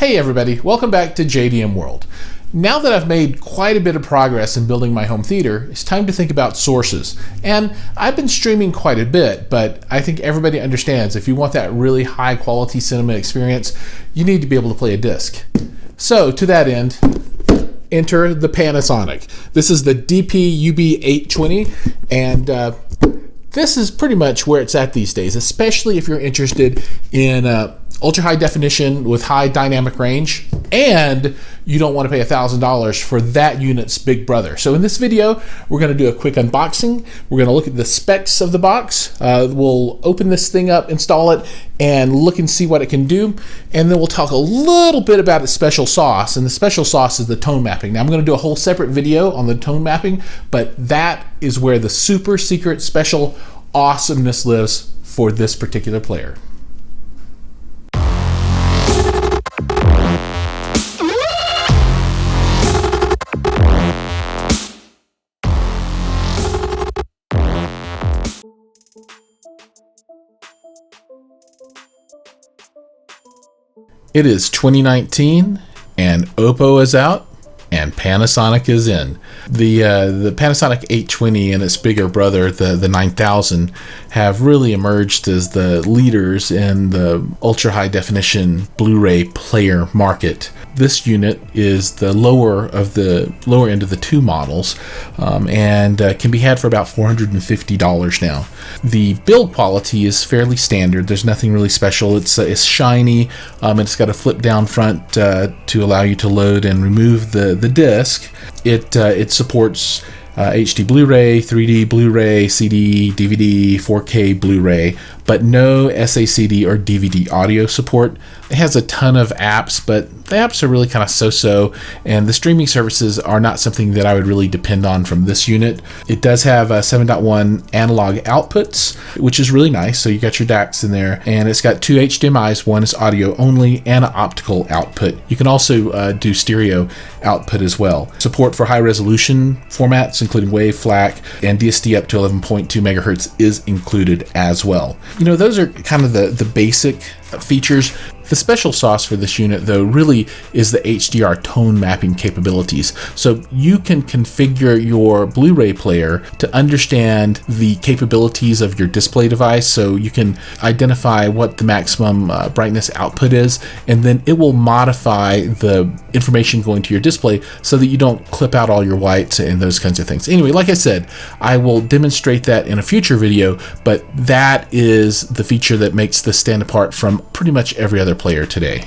Hey everybody, welcome back to JDM World. Now that I've made quite a bit of progress in building my home theater, it's time to think about sources. And I've been streaming quite a bit, but I think everybody understands if you want that really high quality cinema experience, you need to be able to play a disc. So to that end, enter the Panasonic. This is the DP-UB820, and this is pretty much where it's at these days, especially if you're interested in ultra high definition with high dynamic range, and you don't want to pay $1,000 for that unit's big brother. So in this video, we're going to do a quick unboxing. We're going to look at the specs of the box. We'll open this thing up, install it, and look and see what it can do. And then we'll talk a little bit about its special sauce. And the special sauce is the tone mapping. Now I'm going to do a whole separate video on the tone mapping, but that is where the super secret special awesomeness lives for this particular player. It is 2019 and Oppo is out and Panasonic is in. The Panasonic 820 and its bigger brother, the 9000, have really emerged as the leaders in the ultra high definition Blu-ray player market. This unit is the lower end of the two models, and can be had for about $450 now. The build quality is fairly standard. There's nothing really special. It's shiny, and it's got a flip down front to allow you to load and remove the disc. It supports HD Blu-ray, 3D Blu-ray, CD, DVD, 4K Blu-ray, but no SACD or DVD audio support. It has a ton of apps, but the apps are really kind of so-so, and the streaming services are not something that I would really depend on from this unit. It does have 7.1 analog outputs, which is really nice, so you got your DACs in there, and it's got two HDMIs, one is audio only, and an optical output. You can also do stereo output as well. Support for high resolution formats, including WAV, FLAC, and DSD up to 11.2 megahertz is included as well. You know, those are kind of the basic features. The special sauce for this unit, though, really is the HDR tone mapping capabilities. So you can configure your Blu-ray player to understand the capabilities of your display device. So you can identify what the maximum brightness output is, and then it will modify the information going to your display so that you don't clip out all your whites and those kinds of things. Anyway, like I said, I will demonstrate that in a future video, but that is the feature that makes this stand apart from pretty much every other player today.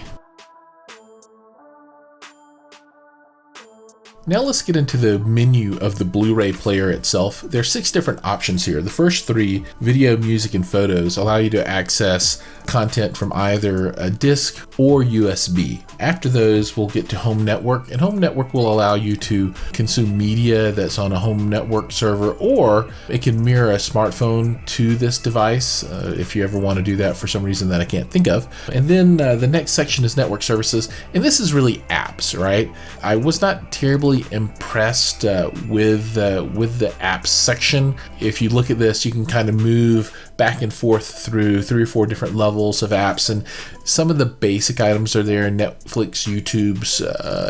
Now let's get into the menu of the Blu-ray player itself. There are 6 different options here. The first 3, video, music, and photos, allow you to access content from either a disc or USB. After those, we'll get to home network, and home network will allow you to consume media that's on a home network server, or it can mirror a smartphone to this device if you ever want to do that for some reason that I can't think of. And then the next section is network services, and this is really apps, right? I was not terribly impressed with the apps section. If you look at this, you can kind of move back and forth through 3 or 4 different levels of apps, and some of the basic items are there: Netflix, YouTube's,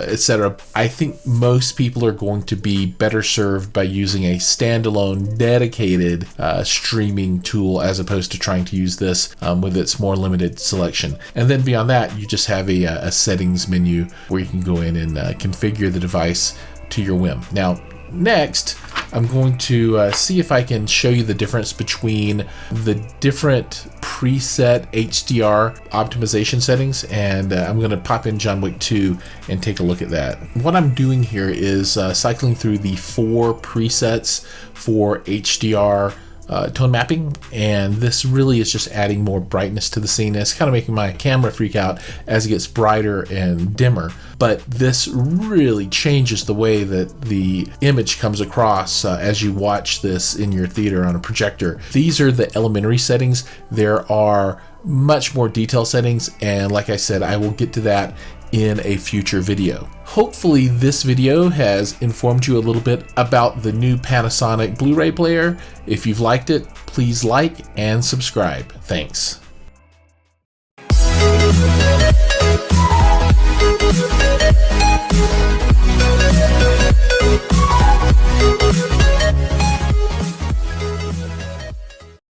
etc. I think most people are going to be better served by using a standalone, dedicated streaming tool as opposed to trying to use this with its more limited selection. And then beyond that, you just have a settings menu where you can go in and configure the device to your whim. Now, next, I'm going to see if I can show you the difference between the different preset HDR optimization settings, and I'm going to pop in John Wick 2 and take a look at that. What I'm doing here is cycling through the 4 presets for HDR tone mapping, and this really is just adding more brightness to the scene. It's kind of making my camera freak out as it gets brighter and dimmer, but this really changes the way that the image comes across as you watch this in your theater on a projector. These are the elementary settings. There are much more detailed settings, and like I said, I will get to that in a future video. Hopefully this video has informed you a little bit about the new Panasonic Blu-ray player. If you've liked it, please like and subscribe. Thanks. Bye.